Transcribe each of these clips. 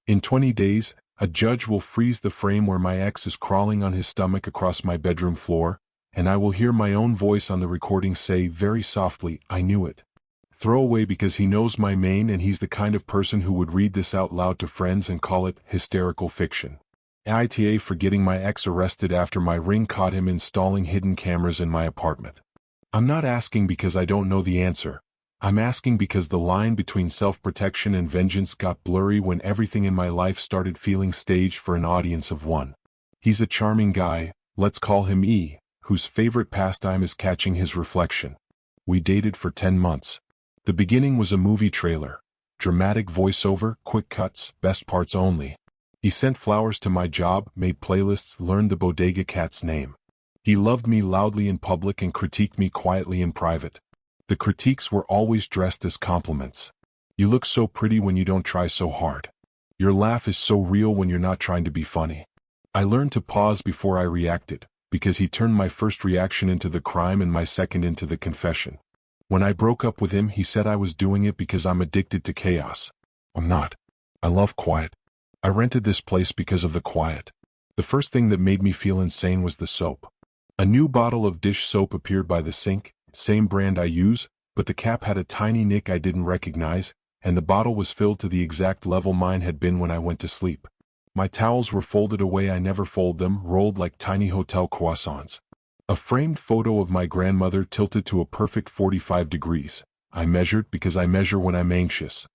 In 20 days, a judge will freeze the frame where my ex is crawling on his stomach across my bedroom floor, and I will hear my own voice on the recording say very softly, "I knew it." Throw away because he knows my main and he's the kind of person who would read this out loud to friends and call it hysterical fiction. AITA for getting my ex arrested after my ring caught him installing hidden cameras in my apartment. I'm not asking because I don't know the answer. I'm asking because the line between self-protection and vengeance got blurry when everything in my life started feeling staged for an audience of one. He's a charming guy, let's call him E, whose favorite pastime is catching his reflection. We dated for 10 months. The beginning was a movie trailer. Dramatic voiceover, quick cuts, best parts only. He sent flowers to my job, made playlists, learned the bodega cat's name. He loved me loudly in public and critiqued me quietly in private. The critiques were always dressed as compliments. You look so pretty when you don't try so hard. Your laugh is so real when you're not trying to be funny. I learned to pause before I reacted, because he turned my first reaction into the crime and my second into the confession. When I broke up with him, he said I was doing it because I'm addicted to chaos. I'm not. I love quiet. I rented this place because of the quiet. The first thing that made me feel insane was the soap. A new bottle of dish soap appeared by the sink, same brand I use, but the cap had a tiny nick I didn't recognize, and the bottle was filled to the exact level mine had been when I went to sleep. My towels were folded away I never fold them, rolled like tiny hotel croissants. A framed photo of my grandmother tilted to a perfect 45 degrees. I measured because I measure when I'm anxious.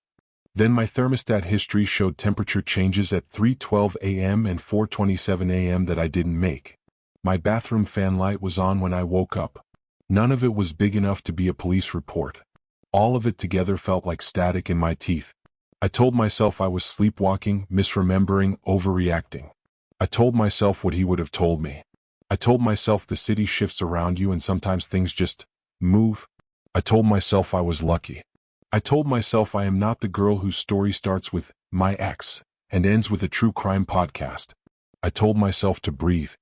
Then my thermostat history showed temperature changes at 3:12 a.m. and 4:27 a.m. that I didn't make. My bathroom fan light was on when I woke up. None of it was big enough to be a police report. All of it together felt like static in my teeth. I told myself I was sleepwalking, misremembering, overreacting. I told myself what he would have told me. I told myself the city shifts around you and sometimes things just move. I told myself I was lucky. I told myself I am not the girl whose story starts with my ex and ends with a true crime podcast. I told myself to breathe.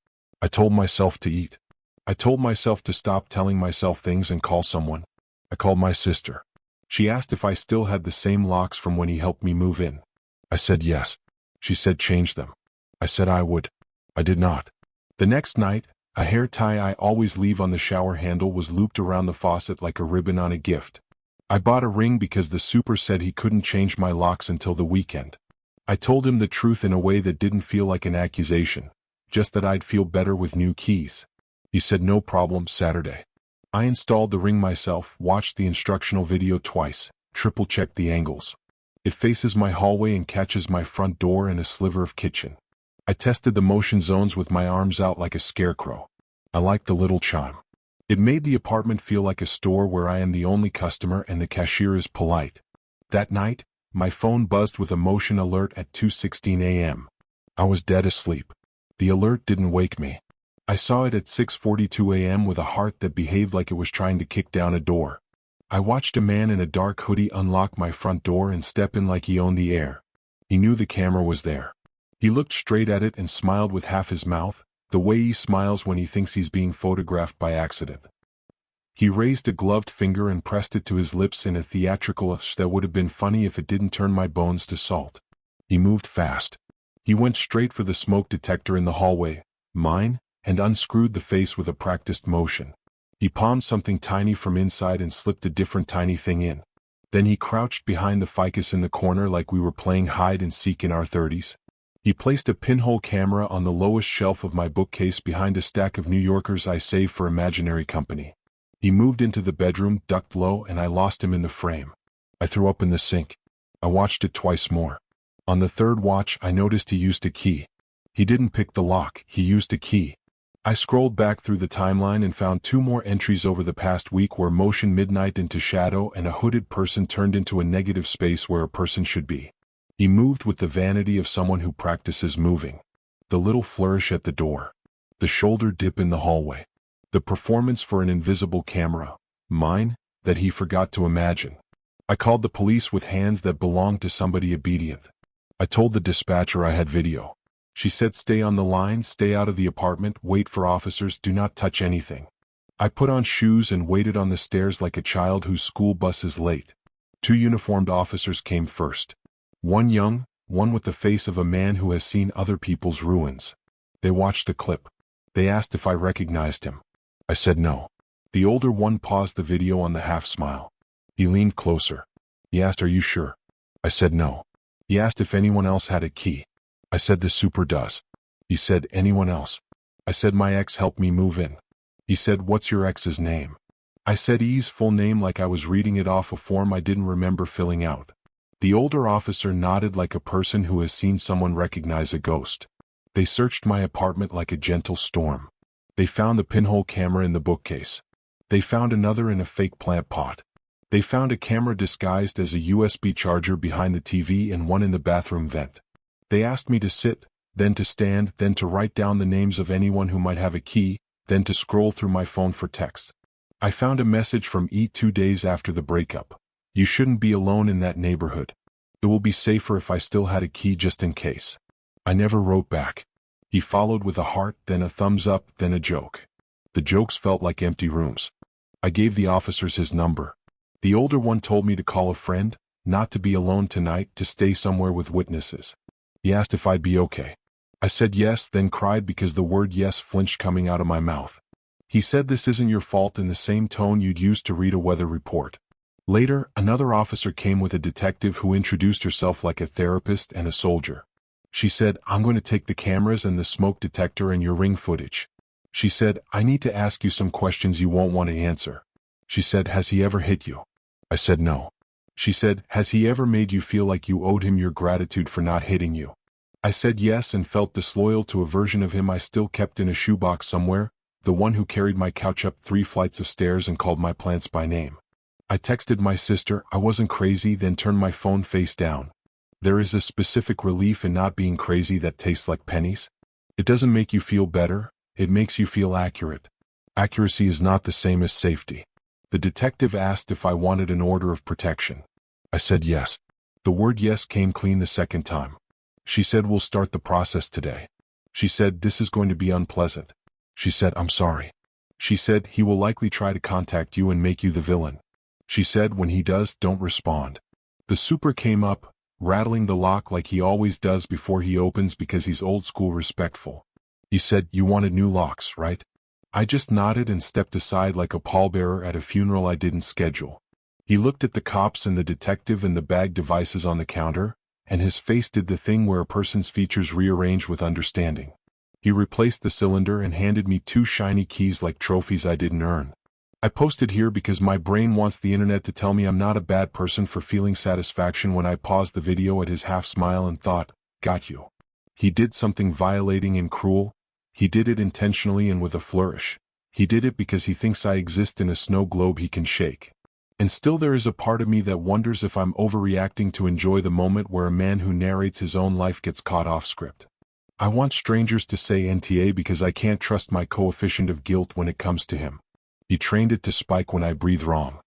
I told myself to eat. I told myself to stop telling myself things and call someone. I called my sister. She asked if I still had the same locks from when he helped me move in. I said yes. She said change them. I said I would. I did not. The next night, a hair tie I always leave on the shower handle was looped around the faucet like a ribbon on a gift. I bought a ring because the super said he couldn't change my locks until the weekend. I told him the truth in a way that didn't feel like an accusation, just that I'd feel better with new keys. He said no problem. Saturday. I installed the ring myself, watched the instructional video twice, triple-checked the angles. It faces my hallway and catches my front door and a sliver of kitchen. I tested the motion zones with my arms out like a scarecrow. I liked the little chime. It made the apartment feel like a store where I am the only customer and the cashier is polite. That night, my phone buzzed with a motion alert at 2:16 a.m. I was dead asleep. The alert didn't wake me. I saw it at 6:42 a.m. with a heart that behaved like it was trying to kick down a door. I watched a man in a dark hoodie unlock my front door and step in like he owned the air. He knew the camera was there. He looked straight at it and smiled with half his mouth, the way he smiles when he thinks he's being photographed by accident. He raised a gloved finger and pressed it to his lips in a theatrical that would have been funny if it didn't turn my bones to salt. He moved fast. He went straight for the smoke detector in the hallway, mine, and unscrewed the face with a practiced motion. He palmed something tiny from inside and slipped a different tiny thing in. Then he crouched behind the ficus in the corner like we were playing hide and seek in our 30s. He placed a pinhole camera on the lowest shelf of my bookcase behind a stack of New Yorkers I saved for imaginary company. He moved into the bedroom, ducked low, and I lost him in the frame. I threw up in the sink. I watched it twice more. On the third watch, I noticed he used a key. He didn't pick the lock, he used a key. I scrolled back through the timeline and found 2 more entries over the past week where motion midnight into shadow and a hooded person turned into a negative space where a person should be. He moved with the vanity of someone who practices moving. The little flourish at the door. The shoulder dip in the hallway. The performance for an invisible camera, mine, that he forgot to imagine. I called the police with hands that belonged to somebody obedient. I told the dispatcher I had video. She said stay on the line, stay out of the apartment, wait for officers, do not touch anything. I put on shoes and waited on the stairs like a child whose school bus is late. 2 uniformed officers came first. One young, one with the face of a man who has seen other people's ruins. They watched the clip. They asked if I recognized him. I said no. The older one paused the video on the half-smile. He leaned closer. He asked, "Are you sure?" I said no. He asked if anyone else had a key. I said the super does. He said, "Anyone else?" I said my ex helped me move in. He said, "What's your ex's name?" I said E's full name like I was reading it off a form I didn't remember filling out. The older officer nodded like a person who has seen someone recognize a ghost. They searched my apartment like a gentle storm. They found the pinhole camera in the bookcase. They found another in a fake plant pot. They found a camera disguised as a USB charger behind the TV and one in the bathroom vent. They asked me to sit, then to stand, then to write down the names of anyone who might have a key, then to scroll through my phone for texts. I found a message from E 2 days after the breakup. "You shouldn't be alone in that neighborhood. It will be safer if I still had a key just in case." I never wrote back. He followed with a heart, then a thumbs up, then a joke. The jokes felt like empty rooms. I gave the officers his number. The older one told me to call a friend, not to be alone tonight, to stay somewhere with witnesses. He asked if I'd be okay. I said yes, then cried because the word yes flinched coming out of my mouth. He said, "This isn't your fault," in the same tone you'd use to read a weather report. Later, another officer came with a detective who introduced herself like a therapist and a soldier. She said, "I'm going to take the cameras and the smoke detector and your ring footage." She said, "I need to ask you some questions you won't want to answer." She said, "Has he ever hit you?" I said no. She said, "Has he ever made you feel like you owed him your gratitude for not hitting you?" I said yes and felt disloyal to a version of him I still kept in a shoebox somewhere, the one who carried my couch up 3 flights of stairs and called my plants by name. I texted my sister I wasn't crazy, then turned my phone face down. There is a specific relief in not being crazy that tastes like pennies. It doesn't make you feel better, it makes you feel accurate. Accuracy is not the same as safety. The detective asked if I wanted an order of protection. I said yes. The word yes came clean the second time. She said, "We'll start the process today." She said, "This is going to be unpleasant." She said, "I'm sorry." She said, "He will likely try to contact you and make you the villain." She said, "When he does, don't respond." The super came up, rattling the lock like he always does before he opens because he's old school respectful. He said, "You wanted new locks, right?" I just nodded and stepped aside like a pallbearer at a funeral I didn't schedule. He looked at the cops and the detective and the bag devices on the counter, and his face did the thing where a person's features rearrange with understanding. He replaced the cylinder and handed me 2 shiny keys like trophies I didn't earn. I posted here because my brain wants the internet to tell me I'm not a bad person for feeling satisfaction when I paused the video at his half smile and thought, "Got you." He did something violating and cruel. He did it intentionally and with a flourish. He did it because he thinks I exist in a snow globe he can shake. And still there is a part of me that wonders if I'm overreacting to enjoy the moment where a man who narrates his own life gets caught off script. I want strangers to say NTA because I can't trust my coefficient of guilt when it comes to him. He trained it to spike when I breathe wrong.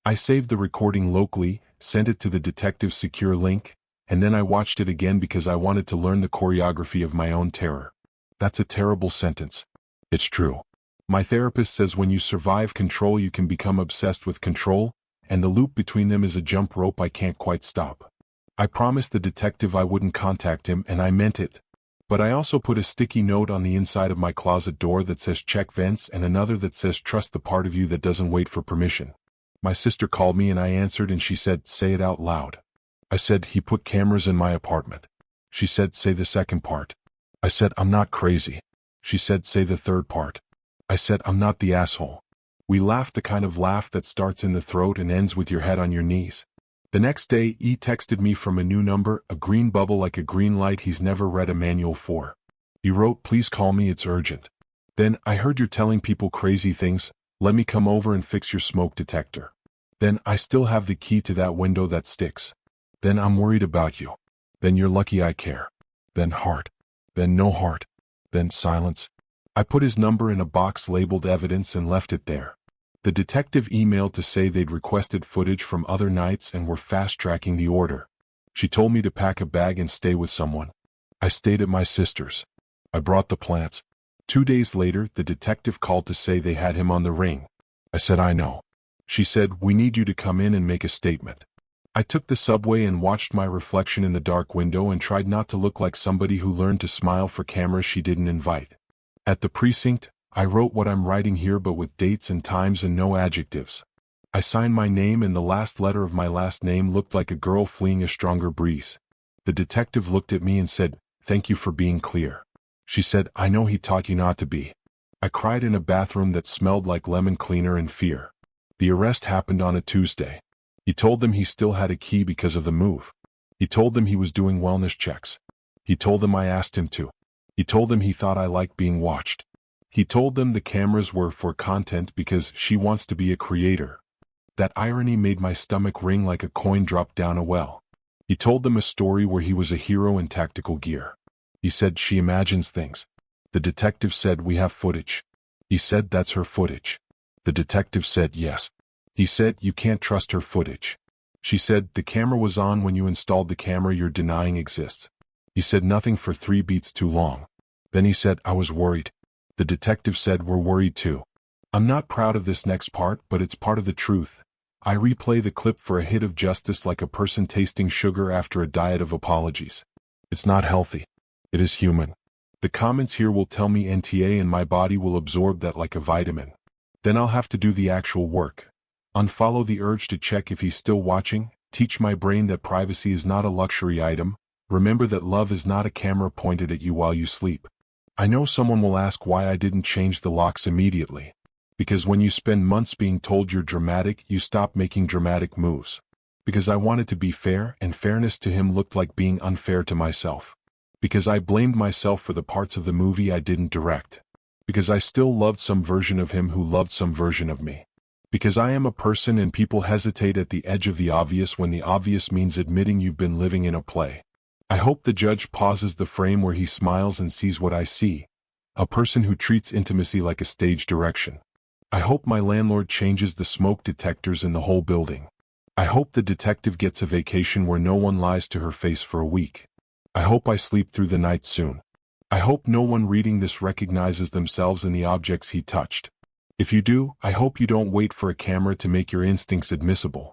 I saved the recording locally, sent it to the detective's secure link, and then I watched it again because I wanted to learn the choreography of my own terror. That's a terrible sentence. It's true. My therapist says when you survive control you can become obsessed with control, and the loop between them is a jump rope I can't quite stop. I promised the detective I wouldn't contact him, and I meant it. But I also put a sticky note on the inside of my closet door that says check vents and another that says trust the part of you that doesn't wait for permission. My sister called me and I answered and she said, "Say it out loud." I said, "He put cameras in my apartment." She said, "Say the second part." I said, "I'm not crazy." She said, "Say the third part." I said, "I'm not the asshole." We laughed, the kind of laugh that starts in the throat and ends with your head on your knees. The next day, E texted me from a new number, a green bubble like a green light he's never read a manual for. He wrote, "Please call me, it's urgent." Then, "I heard you're telling people crazy things, let me come over and fix your smoke detector." Then, "I still have the key to that window that sticks." Then, "I'm worried about you." Then, "You're lucky I care." Then heart. Then no heart. Then silence. I put his number in a box labeled evidence and left it there. The detective emailed to say they'd requested footage from other nights and were fast-tracking the order. She told me to pack a bag and stay with someone. I stayed at my sister's. I brought the plants. 2 days later, the detective called to say they had him on the ring. I said, "I know." She said, "We need you to come in and make a statement." I took the subway and watched my reflection in the dark window and tried not to look like somebody who learned to smile for cameras she didn't invite. At the precinct, I wrote what I'm writing here but with dates and times and no adjectives. I signed my name and the last letter of my last name looked like a girl fleeing a stronger breeze. The detective looked at me and said, "Thank you for being clear." She said, "I know he taught you not to be." I cried in a bathroom that smelled like lemon cleaner in fear. The arrest happened on a Tuesday. He told them he still had a key because of the move. He told them he was doing wellness checks. He told them I asked him to. He told them he thought I liked being watched. He told them the cameras were for content because she wants to be a creator. That irony made my stomach ring like a coin dropped down a well. He told them a story where he was a hero in tactical gear. He said she imagines things. The detective said, "We have footage." He said, "That's her footage." The detective said, "Yes." He said, "You can't trust her footage." She said, "The camera was on when you installed the camera you're denying exists." He said nothing for 3 beats too long. Then he said, "I was worried." The detective said, "We're worried too." I'm not proud of this next part, but it's part of the truth. I replay the clip for a hit of justice like a person tasting sugar after a diet of apologies. It's not healthy. It is human. The comments here will tell me NTA and my body will absorb that like a vitamin. Then I'll have to do the actual work. Unfollow the urge to check if he's still watching, teach my brain that privacy is not a luxury item, remember that love is not a camera pointed at you while you sleep. I know someone will ask why I didn't change the locks immediately. Because when you spend months being told you're dramatic, you stop making dramatic moves. Because I wanted to be fair, and fairness to him looked like being unfair to myself. Because I blamed myself for the parts of the movie I didn't direct. Because I still loved some version of him who loved some version of me. Because I am a person and people hesitate at the edge of the obvious when the obvious means admitting you've been living in a play. I hope the judge pauses the frame where he smiles and sees what I see. A person who treats intimacy like a stage direction. I hope my landlord changes the smoke detectors in the whole building. I hope the detective gets a vacation where no one lies to her face for a week. I hope I sleep through the night soon. I hope no one reading this recognizes themselves in the objects he touched. If you do, I hope you don't wait for a camera to make your instincts admissible.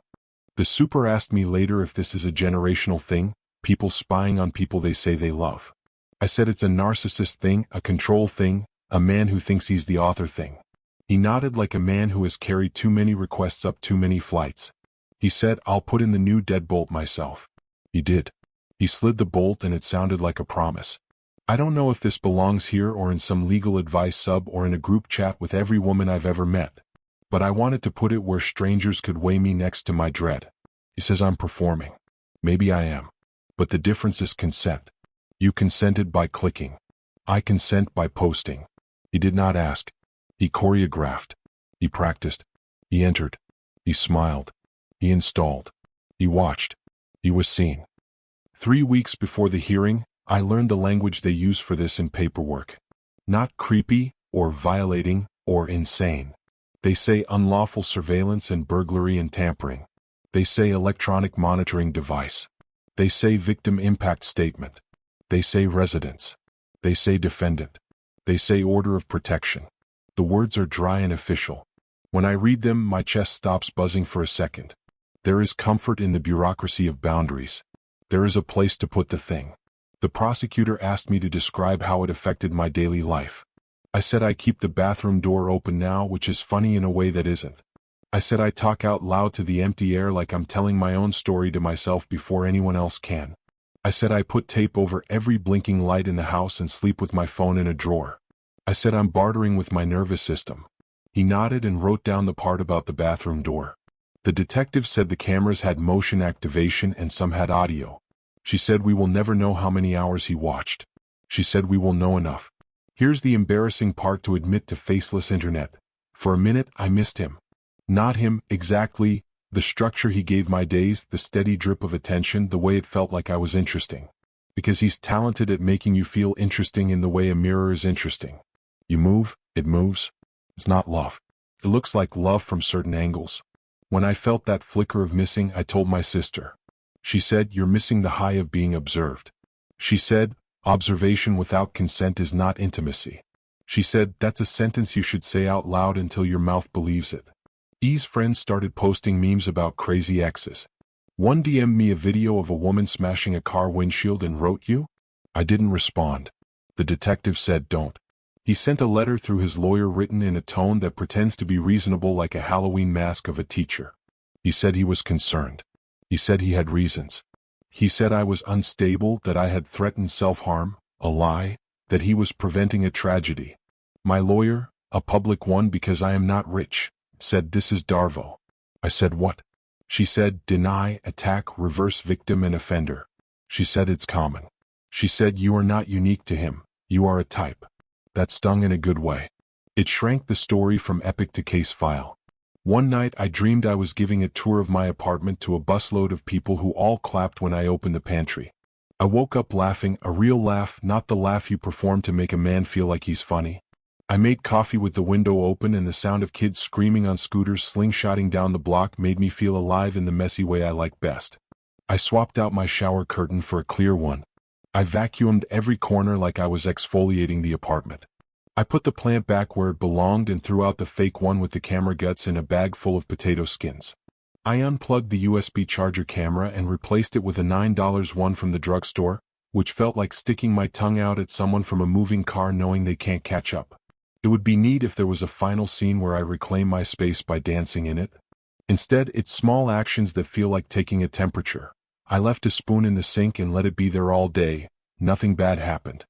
The super asked me later if this is a generational thing, people spying on people they say they love. I said it's a narcissist thing, a control thing, a man who thinks he's the author thing. He nodded like a man who has carried too many requests up too many flights. He said, "I'll put in the new deadbolt myself." He did. He slid the bolt and it sounded like a promise. I don't know if this belongs here or in some legal advice sub or in a group chat with every woman I've ever met. But I wanted to put it where strangers could weigh me next to my dread. He says I'm performing. Maybe I am. But the difference is consent. You consented by clicking. I consent by posting. He did not ask. He choreographed. He practiced. He entered. He smiled. He installed. He watched. He was seen. 3 weeks before the hearing, I learned the language they use for this in paperwork. Not creepy, or violating, or insane. They say unlawful surveillance and burglary and tampering. They say electronic monitoring device. They say victim impact statement. They say residence. They say defendant. They say order of protection. The words are dry and official. When I read them, my chest stops buzzing for a second. There is comfort in the bureaucracy of boundaries. There is a place to put the thing. The prosecutor asked me to describe how it affected my daily life. I said I keep the bathroom door open now, which is funny in a way that isn't. I said I talk out loud to the empty air like I'm telling my own story to myself before anyone else can. I said I put tape over every blinking light in the house and sleep with my phone in a drawer. I said I'm bartering with my nervous system. He nodded and wrote down the part about the bathroom door. The detective said the cameras had motion activation and some had audio. She said we will never know how many hours he watched. She said we will know enough. Here's the embarrassing part to admit to faceless internet. For a minute, I missed him. Not him, exactly, the structure he gave my days, the steady drip of attention, the way it felt like I was interesting. Because he's talented at making you feel interesting in the way a mirror is interesting. You move, it moves. It's not love. It looks like love from certain angles. When I felt that flicker of missing, I told my sister. She said, "You're missing the high of being observed." She said, "Observation without consent is not intimacy." She said, "That's a sentence you should say out loud until your mouth believes it." E's friends started posting memes about crazy exes. One DM'd me a video of a woman smashing a car windshield and wrote you? I didn't respond. The detective said don't. He sent a letter through his lawyer written in a tone that pretends to be reasonable like a Halloween mask of a teacher. He said he was concerned. He said he had reasons. He said I was unstable, that I had threatened self-harm, a lie, that he was preventing a tragedy. My lawyer, a public one because I am not rich, said this is DARVO. I said what? She said deny, attack, reverse victim and offender. She said it's common. She said you are not unique to him, you are a type. That stung in a good way. It shrank the story from epic to case file. One night I dreamed I was giving a tour of my apartment to a busload of people who all clapped when I opened the pantry. I woke up laughing, a real laugh, not the laugh you perform to make a man feel like he's funny. I made coffee with the window open, and the sound of kids screaming on scooters slingshotting down the block made me feel alive in the messy way I like best. I swapped out my shower curtain for a clear one. I vacuumed every corner like I was exfoliating the apartment. I put the plant back where it belonged and threw out the fake one with the camera guts in a bag full of potato skins. I unplugged the USB charger camera and replaced it with a $9 one from the drugstore, which felt like sticking my tongue out at someone from a moving car knowing they can't catch up. It would be neat if there was a final scene where I reclaim my space by dancing in it. Instead, it's small actions that feel like taking a temperature. I left a spoon in the sink and let it be there all day. Nothing bad happened.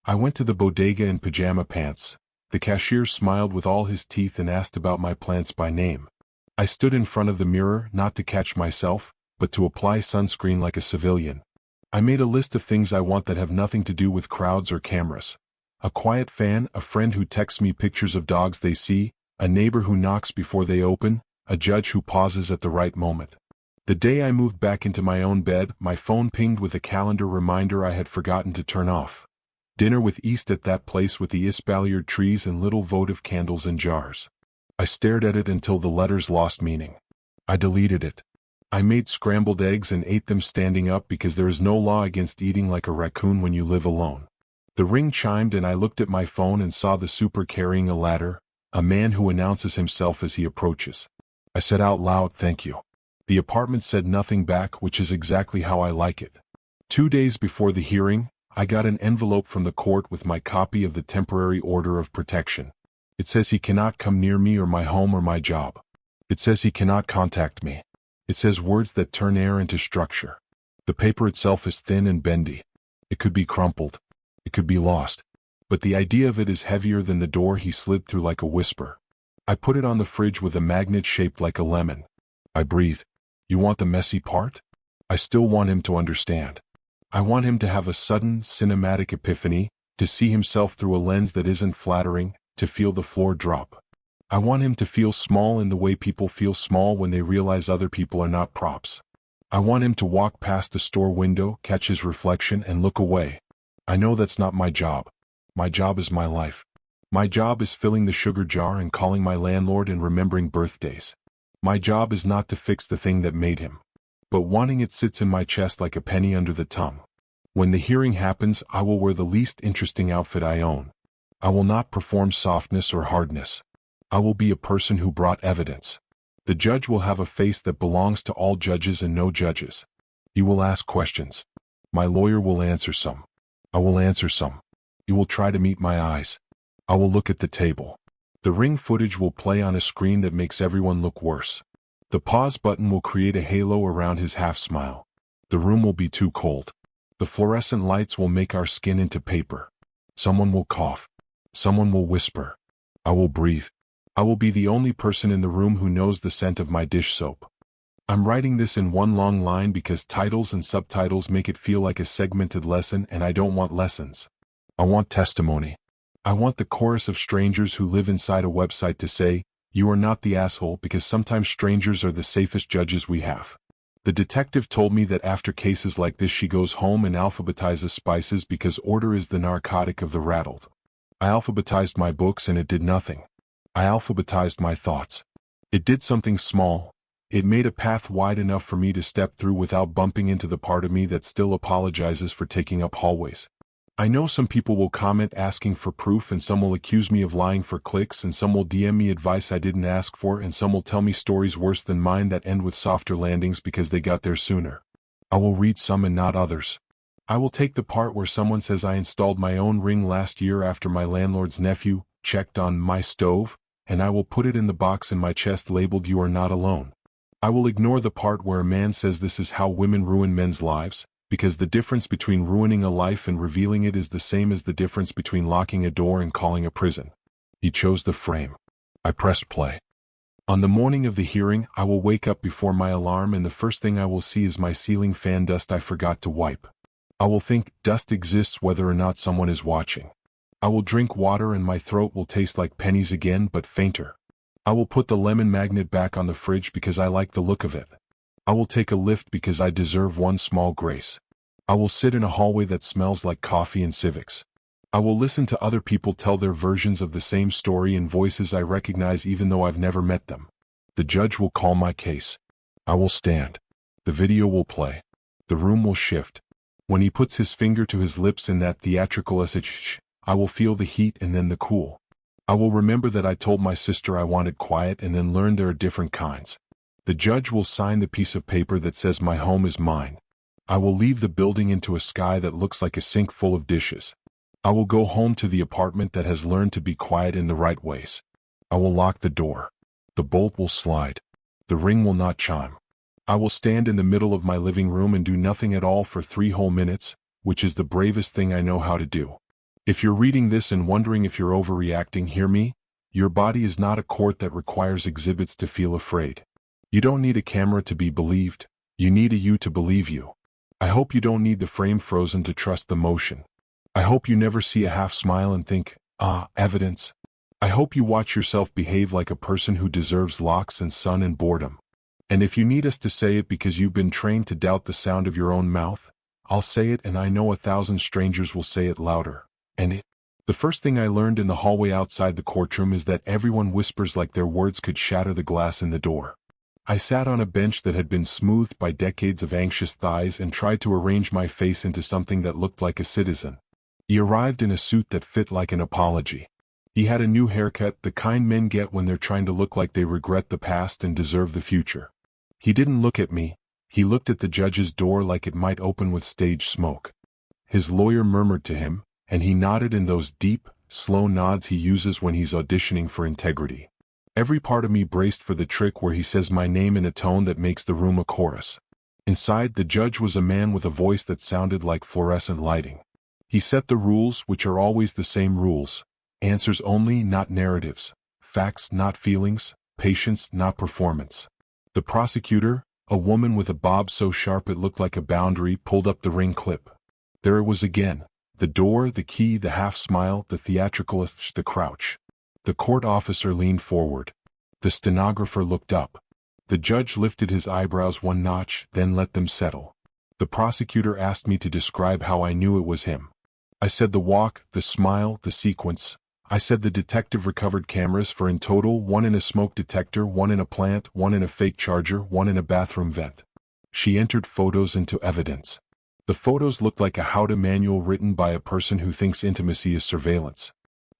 I went to the bodega in pajama pants. The cashier smiled with all his teeth and asked about my plants by name. I stood in front of the mirror, not to catch myself, but to apply sunscreen like a civilian. I made a list of things I want that have nothing to do with crowds or cameras. A quiet fan, a friend who texts me pictures of dogs they see, a neighbor who knocks before they open, a judge who pauses at the right moment. The day I moved back into my own bed, my phone pinged with a calendar reminder I had forgotten to turn off. Dinner with East at that place with the espalier trees and little votive candles in jars. I stared at it until the letters lost meaning. I deleted it. I made scrambled eggs and ate them standing up because there is no law against eating like a raccoon when you live alone. The ring chimed and I looked at my phone and saw the super carrying a ladder, a man who announces himself as he approaches. I said out loud, "Thank you." The apartment said nothing back, which is exactly how I like it. 2 days before the hearing, I got an envelope from the court with my copy of the temporary order of protection. It says he cannot come near me or my home or my job. It says he cannot contact me. It says words that turn air into structure. The paper itself is thin and bendy. It could be crumpled. It could be lost. But the idea of it is heavier than the door he slid through like a whisper. I put it on the fridge with a magnet shaped like a lemon. I breathe. You want the messy part? I still want him to understand. I want him to have a sudden, cinematic epiphany, to see himself through a lens that isn't flattering, to feel the floor drop. I want him to feel small in the way people feel small when they realize other people are not props. I want him to walk past the store window, catch his reflection, and look away. I know that's not my job. My job is my life. My job is filling the sugar jar and calling my landlord and remembering birthdays. My job is not to fix the thing that made him, but wanting it sits in my chest like a penny under the tongue. When the hearing happens, I will wear the least interesting outfit I own. I will not perform softness or hardness. I will be a person who brought evidence. The judge will have a face that belongs to all judges and no judges. He will ask questions. My lawyer will answer some. I will answer some. He will try to meet my eyes. I will look at the table. The ring footage will play on a screen that makes everyone look worse. The pause button will create a halo around his half smile. The room will be too cold. The fluorescent lights will make our skin into paper. Someone will cough. Someone will whisper. I will breathe. I will be the only person in the room who knows the scent of my dish soap. I'm writing this in one long line because titles and subtitles make it feel like a segmented lesson, and I don't want lessons. I want testimony. I want the chorus of strangers who live inside a website to say, "You are not the asshole," because sometimes strangers are the safest judges we have. The detective told me that after cases like this she goes home and alphabetizes spices because order is the narcotic of the rattled. I alphabetized my books and it did nothing. I alphabetized my thoughts. It did something small. It made a path wide enough for me to step through without bumping into the part of me that still apologizes for taking up hallways. I know some people will comment asking for proof, and some will accuse me of lying for clicks, and some will DM me advice I didn't ask for, and some will tell me stories worse than mine that end with softer landings because they got there sooner. I will read some and not others. I will take the part where someone says I installed my own ring last year after my landlord's nephew checked on my stove, and I will put it in the box in my chest labeled "You are not alone." I will ignore the part where a man says this is how women ruin men's lives, because the difference between ruining a life and revealing it is the same as the difference between locking a door and calling a prison. He chose the frame. I pressed play. On the morning of the hearing, I will wake up before my alarm, and the first thing I will see is my ceiling fan dust I forgot to wipe. I will think dust exists whether or not someone is watching. I will drink water and my throat will taste like pennies again, but fainter. I will put the lemon magnet back on the fridge because I like the look of it. I will take a lift because I deserve one small grace. I will sit in a hallway that smells like coffee and civics. I will listen to other people tell their versions of the same story in voices I recognize even though I've never met them. The judge will call my case. I will stand. The video will play. The room will shift. When he puts his finger to his lips in that theatrical shh, I will feel the heat and then the cool. I will remember that I told my sister I wanted quiet and then learn there are different kinds. The judge will sign the piece of paper that says my home is mine. I will leave the building into a sky that looks like a sink full of dishes. I will go home to the apartment that has learned to be quiet in the right ways. I will lock the door. The bolt will slide. The ring will not chime. I will stand in the middle of my living room and do nothing at all for 3 whole minutes, which is the bravest thing I know how to do. If you're reading this and wondering if you're overreacting, hear me. Your body is not a court that requires exhibits to feel afraid. You don't need a camera to be believed. You need a you to believe you. I hope you don't need the frame frozen to trust the motion. I hope you never see a half smile and think, evidence. I hope you watch yourself behave like a person who deserves locks and sun and boredom. And if you need us to say it because you've been trained to doubt the sound of your own mouth, I'll say it, and I know 1,000 strangers will say it louder. The first thing I learned in the hallway outside the courtroom is that everyone whispers like their words could shatter the glass in the door. I sat on a bench that had been smoothed by decades of anxious thighs and tried to arrange my face into something that looked like a citizen. He arrived in a suit that fit like an apology. He had a new haircut, the kind men get when they're trying to look like they regret the past and deserve the future. He didn't look at me. He looked at the judge's door like it might open with stage smoke. His lawyer murmured to him, and he nodded in those deep, slow nods he uses when he's auditioning for integrity. Every part of me braced for the trick where he says my name in a tone that makes the room a chorus. Inside, the judge was a man with a voice that sounded like fluorescent lighting. He set the rules, which are always the same rules. Answers only, not narratives. Facts, not feelings. Patience, not performance. The prosecutor, a woman with a bob so sharp it looked like a boundary, pulled up the ring clip. There it was again. The door, the key, the half smile, the theatricalist, the crouch. The court officer leaned forward. The stenographer looked up. The judge lifted his eyebrows one notch, then let them settle. The prosecutor asked me to describe how I knew it was him. I said the walk, the smile, the sequence. I said the detective recovered cameras for in total 1 in a smoke detector, 1 in a plant, 1 in a fake charger, 1 in a bathroom vent. She entered photos into evidence. The photos looked like a how-to manual written by a person who thinks intimacy is surveillance.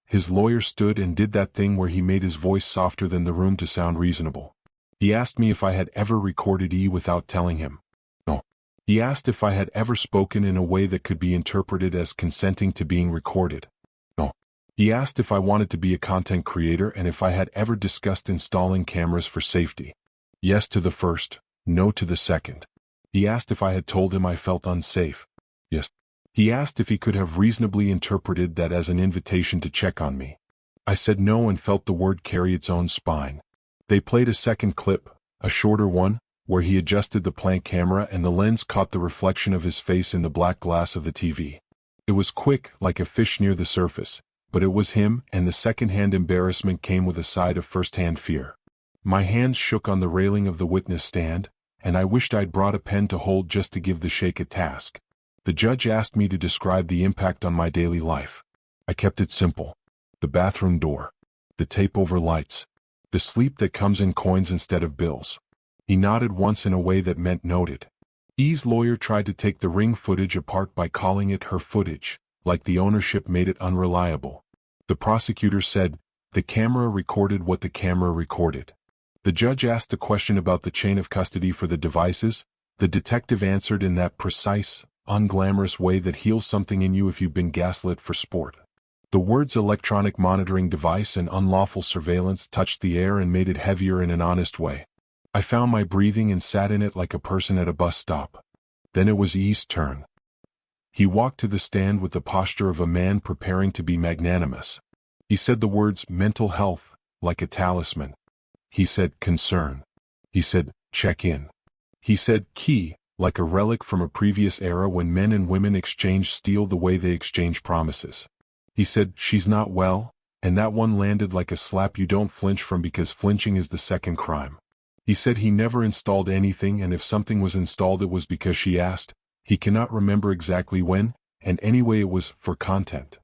His lawyer stood and did that thing where he made his voice softer than the room to sound reasonable. He asked me if I had ever recorded without telling him. No. He asked if I had ever spoken in a way that could be interpreted as consenting to being recorded. No. He asked if I wanted to be a content creator and if I had ever discussed installing cameras for safety. Yes to the first, no to the second. He asked if I had told him I felt unsafe. Yes. He asked if he could have reasonably interpreted that as an invitation to check on me. I said no and felt the word carry its own spine. They played a second clip, a shorter one, where he adjusted the plant camera and the lens caught the reflection of his face in the black glass of the TV. It was quick, like a fish near the surface, but it was him, and the second-hand embarrassment came with a side of first-hand fear. My hands shook on the railing of the witness stand, and I wished I'd brought a pen to hold just to give the shake a task. The judge asked me to describe the impact on my daily life. I kept it simple. The bathroom door. The tape over lights. The sleep that comes in coins instead of bills. He nodded once in a way that meant noted. E's lawyer tried to take the ring footage apart by calling it her footage, like the ownership made it unreliable. The prosecutor said, "The camera recorded what the camera recorded." The judge asked a question about the chain of custody for the devices. The detective answered in that precise, unglamorous way that heals something in you if you've been gaslit for sport. The words electronic monitoring device and unlawful surveillance touched the air and made it heavier in an honest way. I found my breathing and sat in it like a person at a bus stop. Then it was E's turn. He walked to the stand with the posture of a man preparing to be magnanimous. He said the words mental health, like a talisman. He said concern. He said check in. He said key, like a relic from a previous era when men and women exchanged steel the way they exchange promises. He said she's not well, and that one landed like a slap you don't flinch from because flinching is the second crime. He said he never installed anything, and if something was installed it was because she asked. He cannot remember exactly when, and anyway it was for content.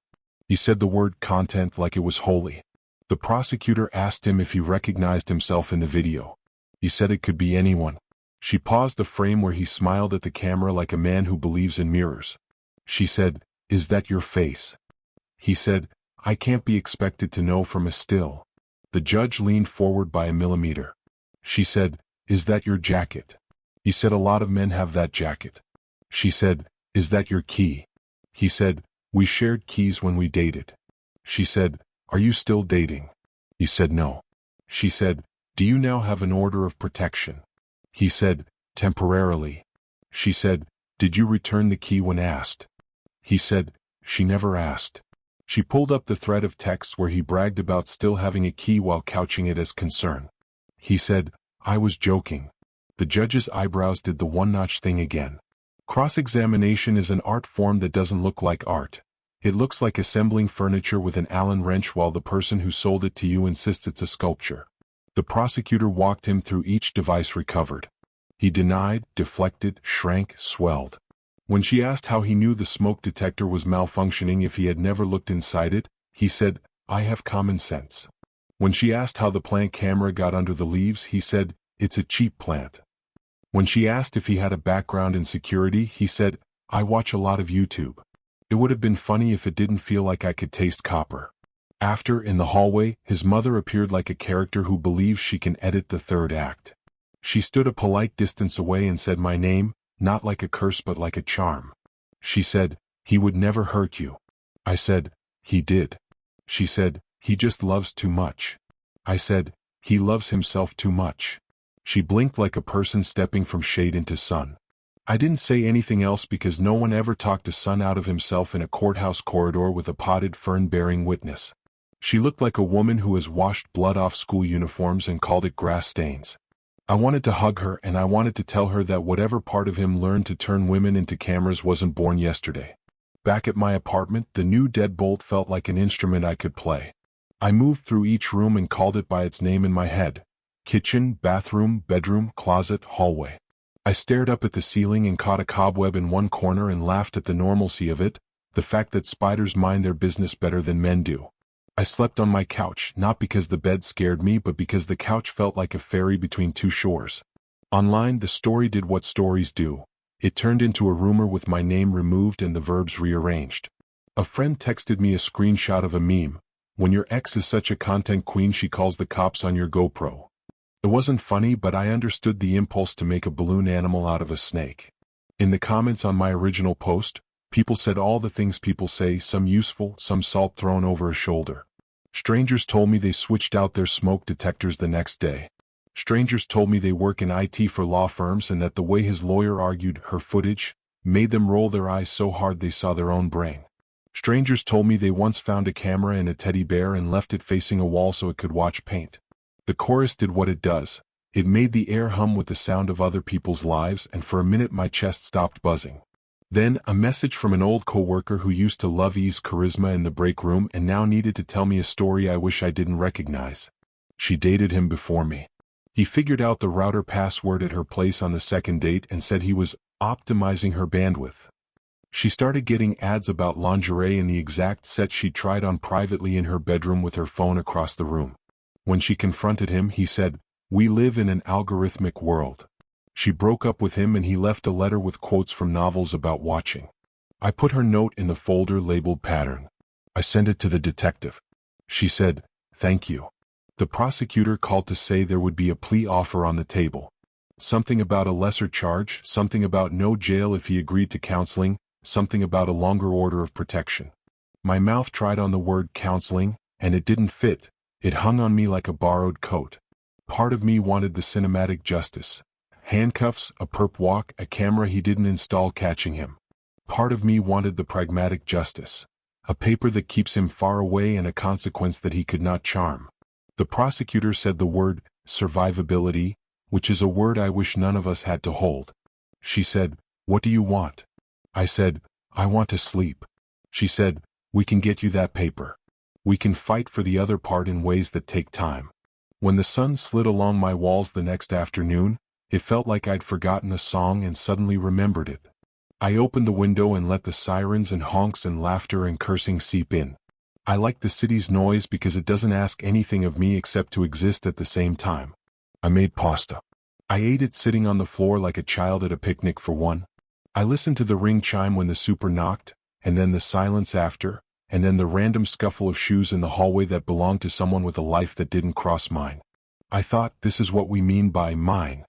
He said the word content like it was holy. The prosecutor asked him if he recognized himself in the video. He said it could be anyone. She paused the frame where he smiled at the camera like a man who believes in mirrors. She said, "Is that your face?" He said, "I can't be expected to know from a still." The judge leaned forward by a millimeter. She said, "Is that your jacket?" He said, "A lot of men have that jacket." She said, "Is that your key?" He said, "We shared keys when we dated." She said, "Are you still dating?" He said, "No." She said, "Do you now have an order of protection?" He said, "Temporarily." She said, "Did you return the key when asked?" He said, "She never asked." She pulled up the thread of text where he bragged about still having a key while couching it as concern. He said, "I was joking." The judge's eyebrows did the one-notch thing again. Cross-examination is an art form that doesn't look like art. It looks like assembling furniture with an Allen wrench while the person who sold it to you insists it's a sculpture. The prosecutor walked him through each device recovered. He denied, deflected, shrank, swelled. When she asked how he knew the smoke detector was malfunctioning if he had never looked inside it, he said, "I have common sense." When she asked how the plant camera got under the leaves, he said, "It's a cheap plant." When she asked if he had a background in security, he said, "I watch a lot of YouTube. It would have been funny if it didn't feel like I could taste copper." After, in the hallway, his mother appeared like a character who believes she can edit the third act. She stood a polite distance away and said my name, not like a curse but like a charm. She said, "He would never hurt you." I said, "He did." She said, "He just loves too much." I said, "He loves himself too much." She blinked like a person stepping from shade into sun. I didn't say anything else because no one ever talked a son out of himself in a courthouse corridor with a potted fern-bearing witness. She looked like a woman who has washed blood off school uniforms and called it grass stains. I wanted to hug her, and I wanted to tell her that whatever part of him learned to turn women into cameras wasn't born yesterday. Back at my apartment, the new deadbolt felt like an instrument I could play. I moved through each room and called it by its name in my head. Kitchen, bathroom, bedroom, closet, hallway. I stared up at the ceiling and caught a cobweb in one corner and laughed at the normalcy of it, the fact that spiders mind their business better than men do. I slept on my couch, not because the bed scared me but because the couch felt like a ferry between two shores. Online, the story did what stories do. It turned into a rumor with my name removed and the verbs rearranged. A friend texted me a screenshot of a meme. "When your ex is such a content queen she calls the cops on your GoPro." It wasn't funny, but I understood the impulse to make a balloon animal out of a snake. In the comments on my original post, people said all the things people say, some useful, some salt thrown over a shoulder. Strangers told me they switched out their smoke detectors the next day. Strangers told me they work in IT for law firms and that the way his lawyer argued her footage made them roll their eyes so hard they saw their own brain. Strangers told me they once found a camera in a teddy bear and left it facing a wall so it could watch paint. The chorus did what it does. It made the air hum with the sound of other people's lives, and for a minute my chest stopped buzzing. Then, a message from an old coworker who used to love E's charisma in the break room and now needed to tell me a story I wish I didn't recognize. She dated him before me. He figured out the router password at her place on the second date and said he was optimizing her bandwidth. She started getting ads about lingerie in the exact set she tried on privately in her bedroom with her phone across the room. When she confronted him, he said, "We live in an algorithmic world." She broke up with him and he left a letter with quotes from novels about watching. I put her note in the folder labeled pattern. I sent it to the detective. She said, "Thank you." The prosecutor called to say there would be a plea offer on the table. Something about a lesser charge, something about no jail if he agreed to counseling, something about a longer order of protection. My mouth tried on the word counseling, and it didn't fit. It hung on me like a borrowed coat. Part of me wanted the cinematic justice. Handcuffs, a perp walk, a camera he didn't install catching him. Part of me wanted the pragmatic justice. A paper that keeps him far away and a consequence that he could not charm. The prosecutor said the word, survivability, which is a word I wish none of us had to hold. She said, "What do you want?" I said, "I want to sleep." She said, "We can get you that paper. We can fight for the other part in ways that take time." When the sun slid along my walls the next afternoon, it felt like I'd forgotten a song and suddenly remembered it. I opened the window and let the sirens and honks and laughter and cursing seep in. I like the city's noise because it doesn't ask anything of me except to exist at the same time. I made pasta. I ate it sitting on the floor like a child at a picnic for one. I listened to the ring chime when the super knocked, and then the silence after, and then the random scuffle of shoes in the hallway that belonged to someone with a life that didn't cross mine. I thought, this is what we mean by mine.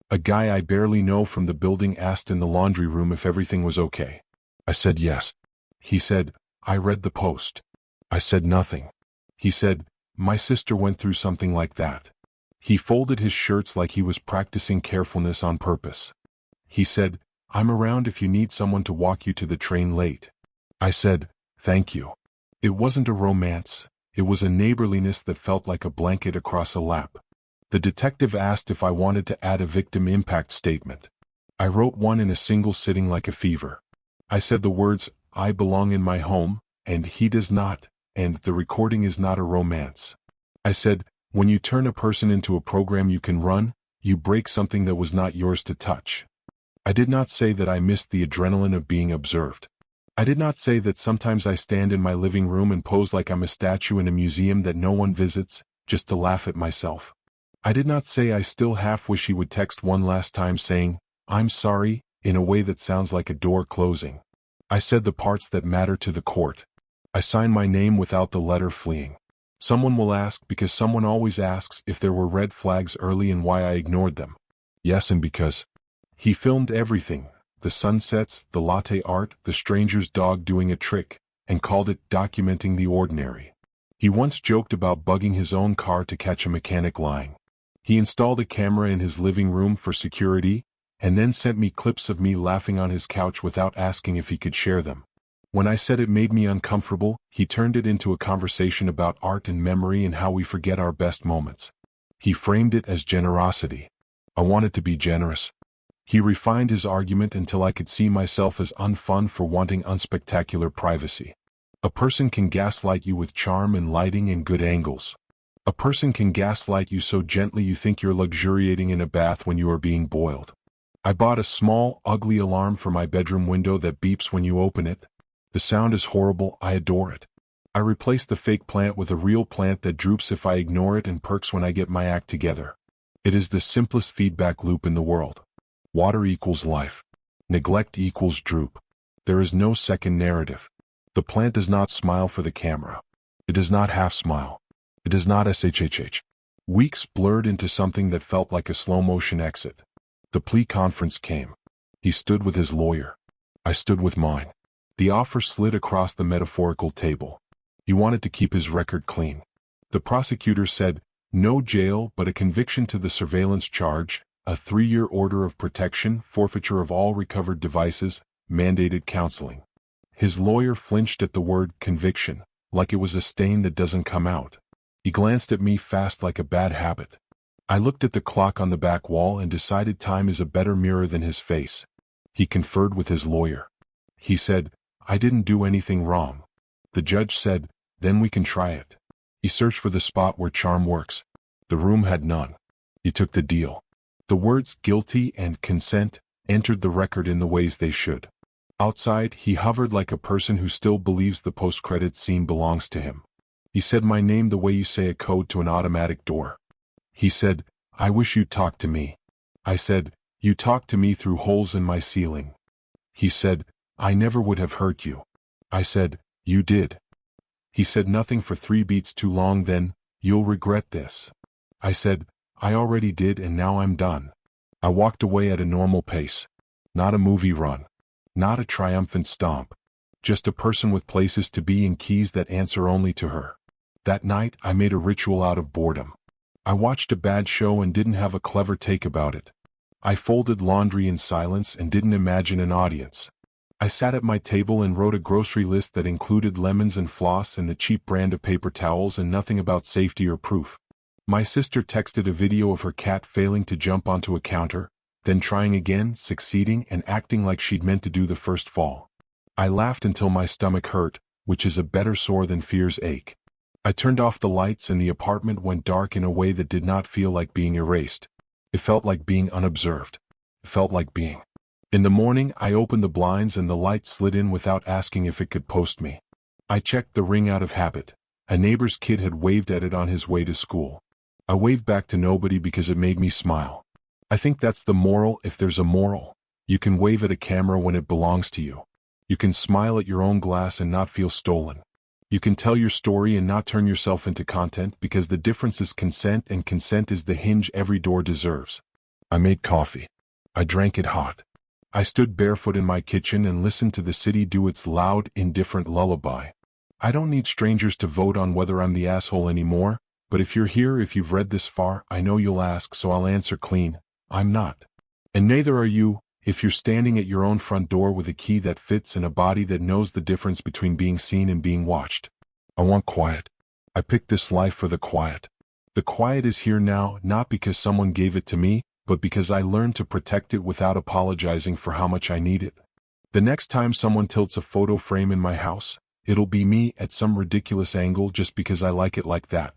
A guy I barely know from the building asked in the laundry room if everything was okay. I said yes. He said, "I read the Post." I said nothing. He said, "My sister went through something like that." He folded his shirts like he was practicing carefulness on purpose. He said, "I'm around if you need someone to walk you to the train late." I said, "Thank you." It wasn't a romance, it was a neighborliness that felt like a blanket across a lap. The detective asked if I wanted to add a victim impact statement. I wrote one in a single sitting like a fever. I said the words, "I belong in my home, and he does not, and the recording is not a romance." I said, "When you turn a person into a program you can run, you break something that was not yours to touch." I did not say that I missed the adrenaline of being observed. I did not say that sometimes I stand in my living room and pose like I'm a statue in a museum that no one visits, just to laugh at myself. I did not say I still half wish he would text one last time saying, "I'm sorry," in a way that sounds like a door closing. I said the parts that matter to the court. I signed my name without the letter fleeing. Someone will ask because someone always asks if there were red flags early and why I ignored them. Yes, and because. He filmed everything, the sunsets, the latte art, the stranger's dog doing a trick, and called it documenting the ordinary. He once joked about bugging his own car to catch a mechanic lying. He installed a camera in his living room for security, and then sent me clips of me laughing on his couch without asking if he could share them. When I said it made me uncomfortable, he turned it into a conversation about art and memory and how we forget our best moments. He framed it as generosity. I wanted to be generous. He refined his argument until I could see myself as unfun for wanting unspectacular privacy. A person can gaslight you with charm and lighting and good angles. A person can gaslight you so gently you think you're luxuriating in a bath when you are being boiled. I bought a small, ugly alarm for my bedroom window that beeps when you open it. The sound is horrible, I adore it. I replaced the fake plant with a real plant that droops if I ignore it and perks when I get my act together. It is the simplest feedback loop in the world. Water equals life. Neglect equals droop. There is no second narrative. The plant does not smile for the camera. It does not half smile. It does not shhh. Weeks blurred into something that felt like a slow-motion exit. The plea conference came. He stood with his lawyer. I stood with mine. The offer slid across the metaphorical table. He wanted to keep his record clean. The prosecutor said, "No jail but a conviction to the surveillance charge, a 3-year order of protection, forfeiture of all recovered devices, mandated counseling." His lawyer flinched at the word conviction, like it was a stain that doesn't come out. He glanced at me fast like a bad habit. I looked at the clock on the back wall and decided time is a better mirror than his face. He conferred with his lawyer. He said, "I didn't do anything wrong." The judge said, "Then we can try it." He searched for the spot where charm works. The room had none. He took the deal. The words guilty and consent entered the record in the ways they should. Outside, he hovered like a person who still believes the post-credits scene belongs to him. He said my name the way you say a code to an automatic door. He said, "I wish you'd talk to me." I said, "You talk to me through holes in my ceiling." He said, I never would have hurt you. I said, you did. He said nothing for 3 beats too long, then, you'll regret this. I said, I already did and now I'm done. I walked away at a normal pace. Not a movie run. Not a triumphant stomp. Just a person with places to be and keys that answer only to her. That night, I made a ritual out of boredom. I watched a bad show and didn't have a clever take about it. I folded laundry in silence and didn't imagine an audience. I sat at my table and wrote a grocery list that included lemons and floss and the cheap brand of paper towels and nothing about safety or proof. My sister texted a video of her cat failing to jump onto a counter, then trying again, succeeding, and acting like she'd meant to do the first fall. I laughed until my stomach hurt, which is a better sore than fear's ache. I turned off the lights and the apartment went dark in a way that did not feel like being erased. It felt like being unobserved. It felt like being. In the morning, I opened the blinds and the light slid in without asking if it could post me. I checked the ring out of habit. A neighbor's kid had waved at it on his way to school. I waved back to nobody because it made me smile. I think that's the moral, if there's a moral. You can wave at a camera when it belongs to you. You can smile at your own glass and not feel stolen. You can tell your story and not turn yourself into content, because the difference is consent, and consent is the hinge every door deserves. I made coffee. I drank it hot. I stood barefoot in my kitchen and listened to the city do its loud, indifferent lullaby. I don't need strangers to vote on whether I'm the asshole anymore, but if you're here, if you've read this far, I know you'll ask, so I'll answer clean. I'm not. And neither are you, if you're standing at your own front door with a key that fits and a body that knows the difference between being seen and being watched. I want quiet. I picked this life for the quiet. The quiet is here now, not because someone gave it to me, but because I learned to protect it without apologizing for how much I need it. The next time someone tilts a photo frame in my house, it'll be me at some ridiculous angle just because I like it like that.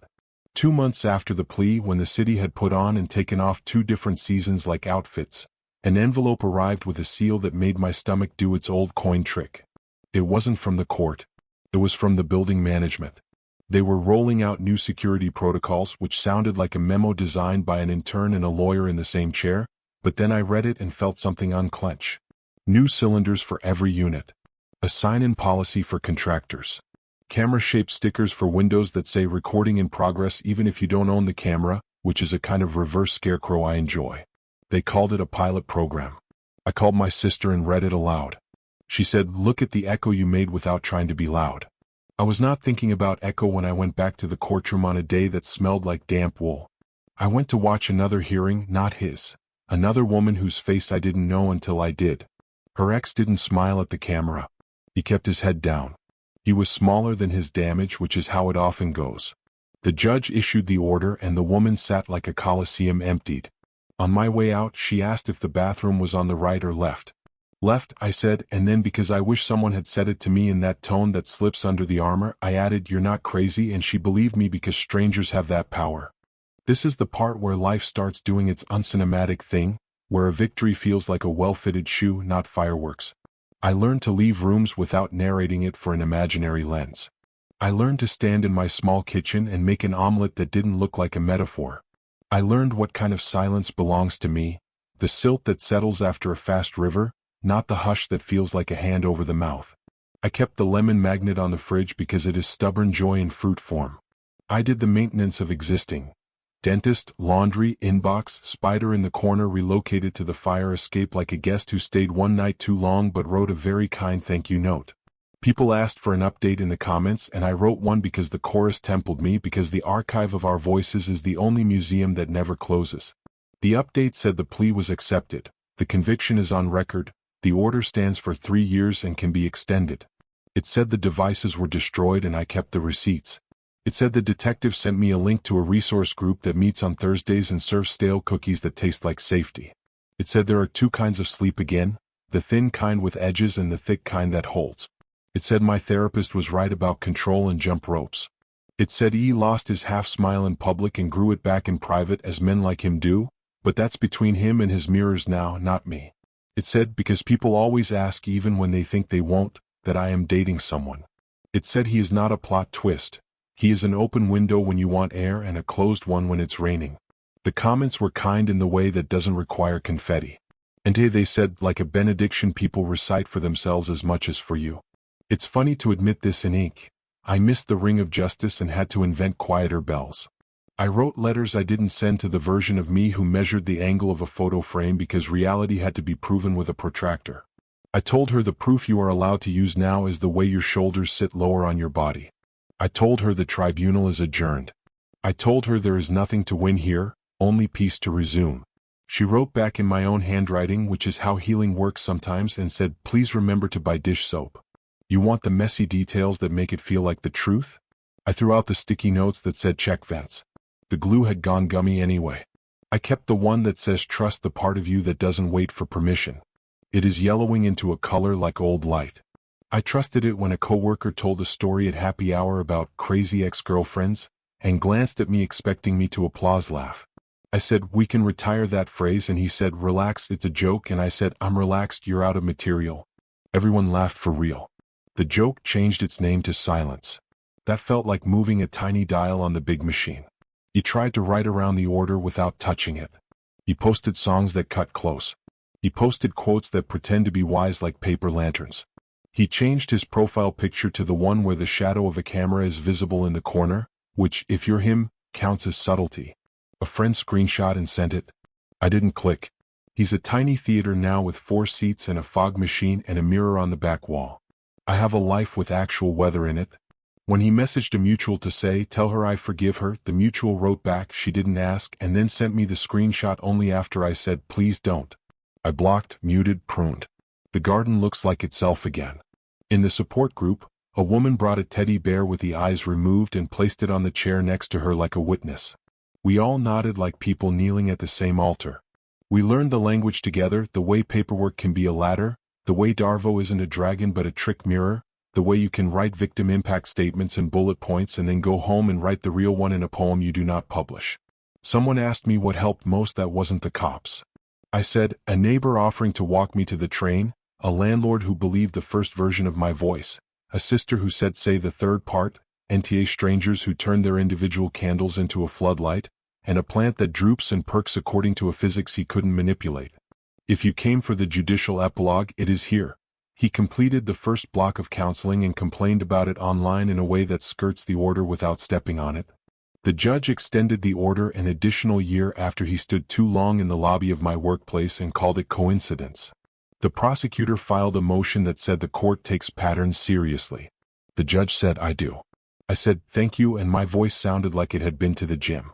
2 months after the plea, when the city had put on and taken off 2 different seasons like outfits, an envelope arrived with a seal that made my stomach do its old coin trick. It wasn't from the court. It was from the building management. They were rolling out new security protocols, which sounded like a memo designed by an intern and a lawyer in the same chair, but then I read it and felt something unclench. New cylinders for every unit. A sign-in policy for contractors. Camera-shaped stickers for windows that say recording in progress even if you don't own the camera, which is a kind of reverse scarecrow I enjoy. They called it a pilot program. I called my sister and read it aloud. She said, "Look at the echo you made without trying to be loud." I was not thinking about echo when I went back to the courtroom on a day that smelled like damp wool. I went to watch another hearing, not his. Another woman whose face I didn't know until I did. Her ex didn't smile at the camera. He kept his head down. He was smaller than his damage, which is how it often goes. The judge issued the order and the woman sat like a coliseum emptied. On my way out, she asked if the bathroom was on the right or left. Left, I said, and then because I wish someone had said it to me in that tone that slips under the armor, I added, "You're not crazy," and she believed me because strangers have that power. This is the part where life starts doing its uncinematic thing, where a victory feels like a well-fitted shoe, not fireworks. I learned to leave rooms without narrating it for an imaginary lens. I learned to stand in my small kitchen and make an omelet that didn't look like a metaphor. I learned what kind of silence belongs to me, the silt that settles after a fast river, not the hush that feels like a hand over the mouth. I kept the lemon magnet on the fridge because it is stubborn joy in fruit form. I did the maintenance of existing. Dentist, laundry, inbox, spider in the corner, relocated to the fire escape like a guest who stayed one night too long but wrote a very kind thank you note. People asked for an update in the comments and I wrote one because the chorus templed me, because the archive of our voices is the only museum that never closes. The update said the plea was accepted. The conviction is on record. The order stands for 3 years and can be extended. It said the devices were destroyed and I kept the receipts. It said the detective sent me a link to a resource group that meets on Thursdays and serves stale cookies that taste like safety. It said there are 2 kinds of sleep again, the thin kind with edges and the thick kind that holds. It said my therapist was right about control and jump ropes. It said he lost his half smile in public and grew it back in private as men like him do, but that's between him and his mirrors now, not me. It said, because people always ask even when they think they won't, that I am dating someone. It said he is not a plot twist. He is an open window when you want air and a closed one when it's raining. The comments were kind in the way that doesn't require confetti. And hey, they said, like a benediction people recite for themselves as much as for you. It's funny to admit this in ink. I missed the ring of justice and had to invent quieter bells. I wrote letters I didn't send to the version of me who measured the angle of a photo frame because reality had to be proven with a protractor. I told her the proof you are allowed to use now is the way your shoulders sit lower on your body. I told her the tribunal is adjourned. I told her there is nothing to win here, only peace to resume. She wrote back in my own handwriting, which is how healing works sometimes, and said, please remember to buy dish soap. You want the messy details that make it feel like the truth? I threw out the sticky notes that said check vents. The glue had gone gummy anyway. I kept the one that says trust the part of you that doesn't wait for permission. It is yellowing into a color like old light. I trusted it when a coworker told a story at happy hour about crazy ex-girlfriends, and glanced at me expecting me to laugh. I said, we can retire that phrase, and he said, relax, it's a joke, and I said, I'm relaxed, you're out of material. Everyone laughed for real. The joke changed its name to silence. That felt like moving a tiny dial on the big machine. He tried to write around the order without touching it. He posted songs that cut close. He posted quotes that pretend to be wise like paper lanterns. He changed his profile picture to the one where the shadow of a camera is visible in the corner, which, if you're him, counts as subtlety. A friend screenshot and sent it. I didn't click. He's a tiny theater now with 4 seats and a fog machine and a mirror on the back wall. I have a life with actual weather in it. When he messaged a mutual to say, tell her I forgive her, the mutual wrote back she didn't ask and then sent me the screenshot only after I said, please don't. I blocked, muted, pruned. The garden looks like itself again. In the support group, a woman brought a teddy bear with the eyes removed and placed it on the chair next to her like a witness. We all nodded like people kneeling at the same altar. We learned the language together, the way paperwork can be a ladder, the way DARVO isn't a dragon but a trick mirror, the way you can write victim impact statements and bullet points and then go home and write the real one in a poem you do not publish. Someone asked me what helped most that wasn't the cops. I said, a neighbor offering to walk me to the train, a landlord who believed the first version of my voice, a sister who said say the third part, NTA strangers who turned their individual candles into a floodlight, and a plant that droops and perks according to a physics he couldn't manipulate. If you came for the judicial epilogue, it is here. He completed the first block of counseling and complained about it online in a way that skirts the order without stepping on it. The judge extended the order an additional year after he stood too long in the lobby of my workplace and called it coincidence. The prosecutor filed a motion that said the court takes patterns seriously. The judge said, I do. I said, thank you, and my voice sounded like it had been to the gym.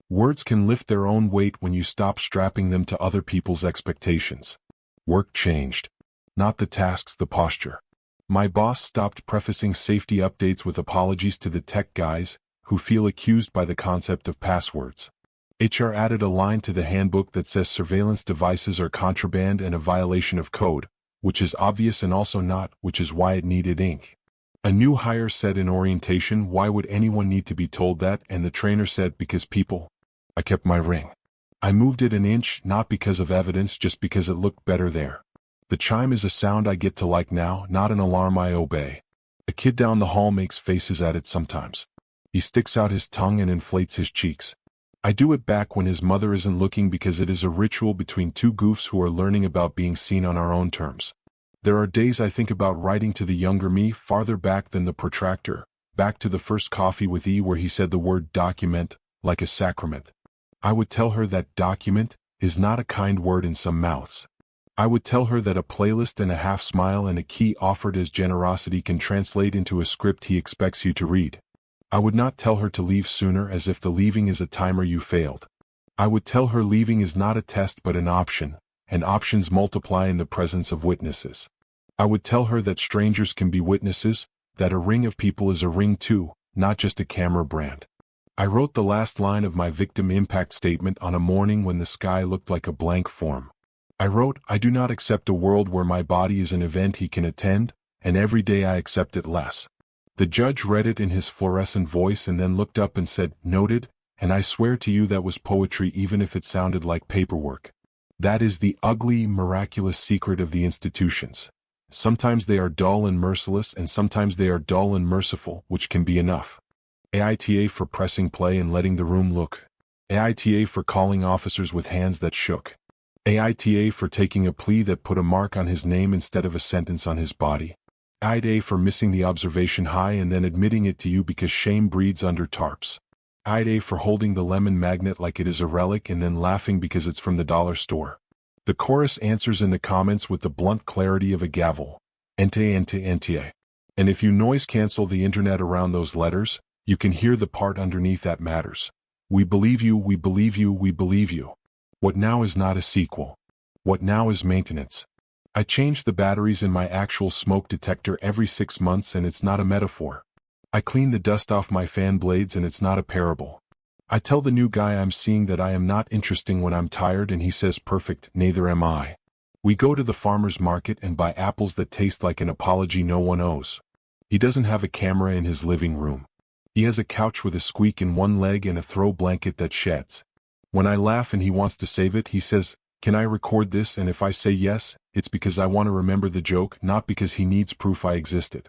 Words can lift their own weight when you stop strapping them to other people's expectations. Work changed. Not the tasks, the posture. My boss stopped prefacing safety updates with apologies to the tech guys, who feel accused by the concept of passwords. HR added a line to the handbook that says surveillance devices are contraband and a violation of code, which is obvious and also not, which is why it needed ink. A new hire said in orientation, why would anyone need to be told that? And the trainer said, because people. I kept my ring. I moved it an inch, not because of evidence, just because it looked better there. The chime is a sound I get to like now, not an alarm I obey. A kid down the hall makes faces at it sometimes. He sticks out his tongue and inflates his cheeks. I do it back when his mother isn't looking because it is a ritual between two goofs who are learning about being seen on our own terms. There are days I think about writing to the younger me farther back than the protractor, back to the first coffee with E where he said the word document, like a sacrament. I would tell her that document is not a kind word in some mouths. I would tell her that a playlist and a half smile and a key offered as generosity can translate into a script he expects you to read. I would not tell her to leave sooner as if the leaving is a timer you failed. I would tell her leaving is not a test but an option, and options multiply in the presence of witnesses. I would tell her that strangers can be witnesses, that a ring of people is a ring too, not just a camera brand. I wrote the last line of my victim impact statement on a morning when the sky looked like a blank form. I wrote, I do not accept a world where my body is an event he can attend, and every day I accept it less. The judge read it in his fluorescent voice and then looked up and said, noted, and I swear to you that was poetry even if it sounded like paperwork. That is the ugly, miraculous secret of the institutions. Sometimes they are dull and merciless and sometimes they are dull and merciful, which can be enough. AITA for pressing play and letting the room look. AITA for calling officers with hands that shook. AITA for taking a plea that put a mark on his name instead of a sentence on his body. AITA for missing the observation high and then admitting it to you because shame breeds under tarps. AITA for holding the lemon magnet like it is a relic and then laughing because it's from the dollar store. The chorus answers in the comments with the blunt clarity of a gavel. Ente ente ente. And if you noise cancel the internet around those letters, you can hear the part underneath that matters. We believe you, we believe you, we believe you. What now is not a sequel. What now is maintenance. I change the batteries in my actual smoke detector every 6 months and it's not a metaphor. I clean the dust off my fan blades and it's not a parable. I tell the new guy I'm seeing that I am not interesting when I'm tired and he says perfect, neither am I. We go to the farmer's market and buy apples that taste like an apology no one owes. He doesn't have a camera in his living room. He has a couch with a squeak in one leg and a throw blanket that sheds. When I laugh and he wants to save it, he says, "Can I record this?" And if I say yes, it's because I want to remember the joke, not because he needs proof I existed.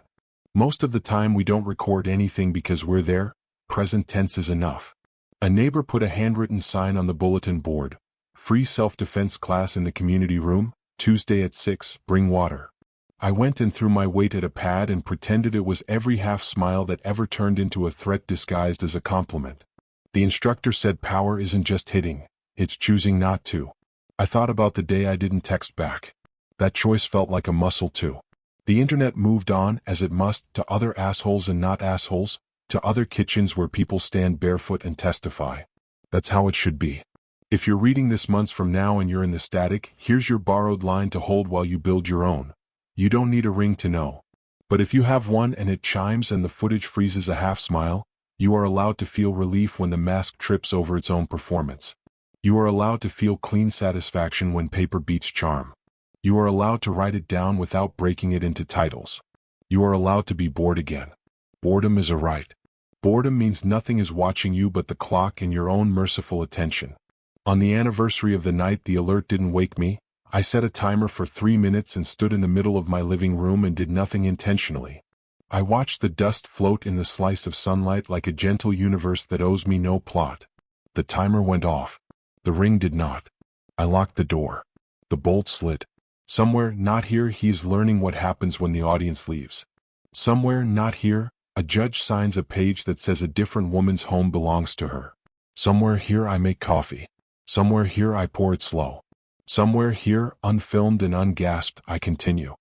Most of the time we don't record anything because we're there. Present tense is enough. A neighbor put a handwritten sign on the bulletin board. Free self-defense class in the community room, Tuesday at 6, bring water. I went and threw my weight at a pad and pretended it was every half smile that ever turned into a threat disguised as a compliment. The instructor said power isn't just hitting, it's choosing not to. I thought about the day I didn't text back. That choice felt like a muscle too. The internet moved on, as it must, to other assholes and not assholes, to other kitchens where people stand barefoot and testify. That's how it should be. If you're reading this months from now and you're in the static, here's your borrowed line to hold while you build your own. You don't need a ring to know. But if you have one and it chimes and the footage freezes a half smile, you are allowed to feel relief when the mask trips over its own performance. You are allowed to feel clean satisfaction when paper beats charm. You are allowed to write it down without breaking it into titles. You are allowed to be bored again. Boredom is a right. Boredom means nothing is watching you but the clock and your own merciful attention. On the anniversary of the night the alert didn't wake me, I set a timer for 3 minutes and stood in the middle of my living room and did nothing intentionally. I watched the dust float in the slice of sunlight like a gentle universe that owes me no plot. The timer went off. The ring did not. I locked the door. The bolt slid. Somewhere, not here, he's learning what happens when the audience leaves. Somewhere, not here, a judge signs a page that says a different woman's home belongs to her. Somewhere here I make coffee. Somewhere here I pour it slow. Somewhere here, unfilmed and ungasped, I continue.